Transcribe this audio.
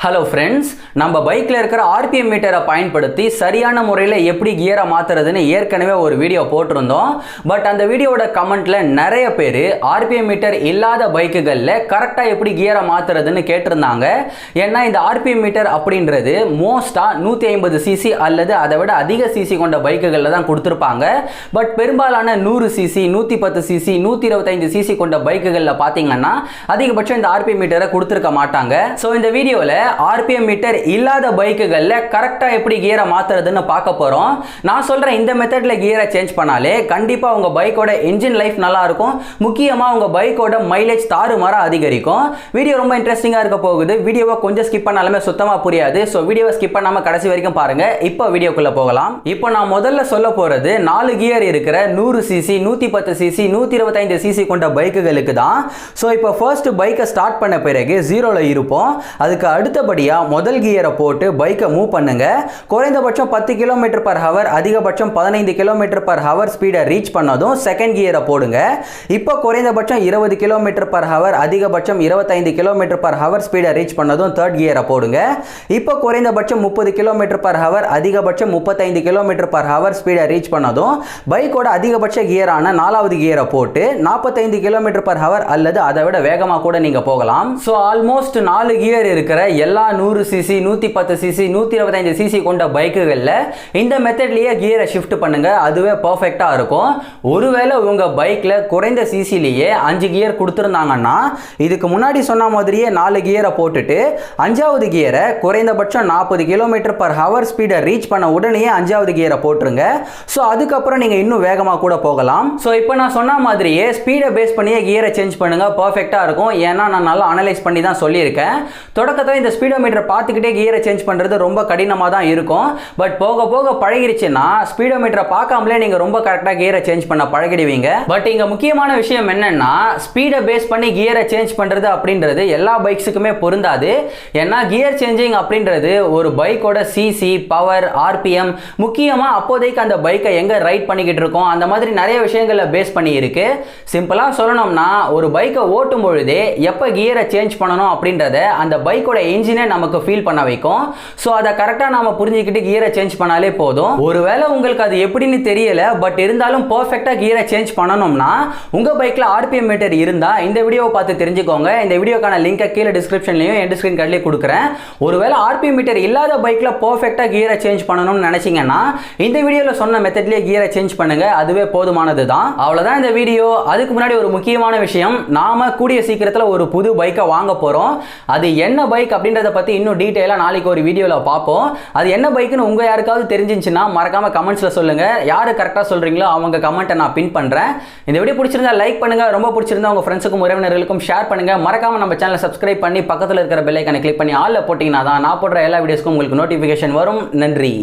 Hello friends, நம்ம பைக்கில் இருக்கிற ஆர்பிஎம் மீட்டரை பயன்படுத்தி சரியான முறையில் எப்படி கியரை மாற்றுறதுன்னு ஏற்கனவே ஒரு வீடியோ போட்டிருந்தோம். பட் அந்த வீடியோட கமெண்ட்டில் நிறைய பேர் ஆர்பிஎம் மீட்டர் இல்லாத பைக்குகளில் கரெக்டாக எப்படி கியரை மாற்றுறதுன்னு கேட்டிருந்தாங்க. ஏன்னா இந்த ஆர்பிஎம் மீட்டர் அப்படின்றது மோஸ்ட்டாக 150 சிசி அல்லது அதை விட அதிக சிசி கொண்ட பைக்குகளில் தான் கொடுத்துருப்பாங்க. பட் பெரும்பாலான 100 சிசி 110 சிசி 125 சிசி கொண்ட பைக்குகளில் பார்த்தீங்கன்னா அதிகபட்சம் இந்த ஆர்பிஎம் மீட்டரை கொடுத்துருக்க மாட்டாங்க. ஸோ இந்த வீடியோவில் ஆர்பிஎம் மீட்டர் இல்லாத பைக்குகளில் கரெக்டாக எப்படி கியரை மாற்றுறதுன்னு பார்க்க போகிறோம். நான் சொல்கிறேன், இந்த மெத்தடில் கியரை சேஞ்ச் பண்ணாலே கண்டிப்பாக உங்கள் பைக்கோட இன்ஜின் லைஃப் நல்லா இருக்கும். முக்கியமாக உங்கள் பைக்கோட மைலேஜ் தாறுமாறாக அதிகரிக்கும். வீடியோ ரொம்ப இன்ட்ரெஸ்டிங்காக இருக்க போகுது. வீடியோவை கொஞ்சம் ஸ்கிப் பண்ணாலுமே சுத்தமாக புரியாது. ஸோ வீடியோவை ஸ்கிப் பண்ணாமல் கடைசி வரைக்கும் பாருங்கள். இப்போ வீடியோக்குள்ளே போகலாம். இப்போ நான் முதல்ல சொல்ல போகிறது 4 கியர் இருக்கிற 100 சிசி 110 சிசி 125 சிசி கொண்ட பைக்குகளுக்கு தான். ஸோ இப்போ ஃபர்ஸ்ட் பைக்கை ஸ்டார்ட் பண்ண பிறகு 0ல் இருப்போம். அதுக்கு அடுத்தபடியா முதல் கியரை போட்டு பைக்கை மூவ் பண்ணுங்க. குறைந்தபட்சம் 10 km/h, அதிகபட்சம் 15 km/h ஸ்பீடை ரீச் பண்ணதும் செகண்ட் கியரை போடுங்க. இப்போ குறைந்தபட்சம் 20 km/h, அதிகபட்சம் 25 km/h ஸ்பீடை ரீச் பண்ணதும் தேர்ட் கியரை போடுங்க. இப்போ குறைந்தபட்சம் 30 km/h, அதிகபட்சம் 35 km/h ஸ்பீடை ரீச் பண்ணதும் பைக்கோட அதிகபட்ச கியரான 4வது கியரை போட்டு 45 km/h அல்லது அதை விட வேகமாக கூட நீங்க போகலாம். ஸோ ஆல்மோஸ்ட் 4 கியர் இருக்கிற எல்லா 100 சிசி 110 சிசி 125 சிசி கொண்ட பைக்குகளில் இந்த மெத்தட்லேயே கியரை ஷிஃப்ட் பண்ணுங்க. அதுவே பர்ஃபெக்டாக இருக்கும். ஒருவேளை உங்கள் பைக்கில் குறைந்த சிசிலேயே 5 கியர் கொடுத்துருந்தாங்கன்னா இதுக்கு முன்னாடி சொன்ன மாதிரியே 4 கியரை போட்டுட்டு 5வது கியரை குறைந்தபட்சம் 40 km/h ஸ்பீடை ரீச் பண்ண உடனே 5வது கியரை போட்டுருங்க. ஸோ அதுக்கப்புறம் நீங்கள் இன்னும் வேகமாக கூட போகலாம். ஸோ இப்போ நான் சொன்ன மாதிரியே ஸ்பீடை பேஸ் பண்ணியே கியரை சேஞ்ச் பண்ணுங்க. பர்ஃபெக்டாக இருக்கும். ஏன்னா நான் நல்லா அனலைஸ் பண்ணி தான் சொல்லியிருக்கேன். தொடக்கத்தில் இந்த ஸ்பீடோமீட்டர் பார்த்துக்கிட்டே கியரை சேஞ்ச் பண்ணுறது ரொம்ப கடினமாக தான் இருக்கும். பட் போக போக பழகிருச்சுன்னா ஸ்பீடோமீட்டரை பார்க்காமலே நீங்கள் ரொம்ப கரெக்டாக கியரை சேஞ்ச் பண்ண பழகிடுவீங்க. பட் இங்கே முக்கியமான விஷயம் என்னன்னா, ஸ்பீடை பேஸ் பண்ணி கியரை சேஞ்ச் பண்ணுறது அப்படின்றது எல்லா பைக்ஸுக்குமே பொருந்தாது. ஏன்னா கியர் சேஞ்சிங் அப்படின்றது ஒரு பைக்கோட சிசி, பவர், ஆர்பிஎம், முக்கியமாக அப்போதைக்கு அந்த பைக்கை எங்கே ரைட் பண்ணிக்கிட்டு இருக்கோம், அந்த மாதிரி நிறைய விஷயங்களை பேஸ் பண்ணி இருக்கு. சிம்பிளாக சொல்லணும்னா, ஒரு பைக்கை ஓட்டும் பொழுதே எப்போ கியரை சேஞ்ச் பண்ணணும் அப்படின்றத அந்த பைக்கோட இன்ஜினை நமக்கு ஃபீல் பண்ண வைக்கும். ஸோ அதை கரெக்டாக நாம புரிஞ்சுக்கிட்டு கியரை சேஞ்ச் பண்ணாலே போதும். ஒருவேளை உங்களுக்கு அது எப்படின்னு தெரியல, பட் இருந்தாலும் பர்ஃபெக்டாக கியரை சேஞ்ச் பண்ணணும்னா உங்கள் பைக்கில் ஆர்பிஎம் மீட்டர் இருந்தால் இந்த வீடியோவை பார்த்து தெரிஞ்சுக்கோங்க. இந்த வீடியோக்கான லிங்கை கீழே டிஸ்கிரிப்ஷன்லையும் எண்ட் ஸ்க்ரீன் கார்ட்லேயும் கொடுக்குறேன். ஒருவேளை ஆர்பிஎம் மீட்டர் இல்லாத பைக்கில் பர்ஃபெக்டாக கியரை சேஞ்ச் பண்ணணும்னு நினச்சிங்கன்னா இந்த வீடியோவில் சொன்ன மெத்தட்லேயே கியரை சேஞ்ச் பண்ணுங்க. அதுவே போதுமானது தான். அவ்வளோதான் இந்த வீடியோ. அதுக்கு முன்னாடி ஒரு முக்கியமான விஷயம், நாம கூடிய சீக்கிரத்தில் ஒரு புது பைக்கை வாங்க போகிறோம். அது என்ன பைக் அப்படின்றத பற்றி இன்னும் டீட்டெயிலாக நாளைக்கு ஒரு வீடியோவில் பார்ப்போம். அது என்ன பைக்குன்னு உங்கள் யாருக்காவது தெரிஞ்சிச்சுன்னா மறக்காமல் கமெண்ட்ஸில் சொல்லுங்கள். யார் கரெக்டாக சொல்கிறீங்களோ அவங்க கமெண்ட்டை நான் பின் பண்ணுறேன். இந்த வீடியோ பிடிச்சிருந்தா லைக் பண்ணுங்கள். ரொம்ப பிடிச்சிருந்தா உங்கள் ஃப்ரெண்ட்ஸுக்கும் உறவினர்களுக்கும் ஷேர் பண்ணுங்கள். மறக்காமல் நம்ம சேனலை சப்ஸ்கிரைப் பண்ணி பக்கத்தில் இருக்கிற பெல் ஐகானை கிளிக் பண்ணி ஆல்ல போட்டிங்கன்னா தான் நான் போடுற எல்லா வீடியோஸ்க்கும் உங்களுக்கு நோட்டிஃபிகேஷன் வரும். நன்றி.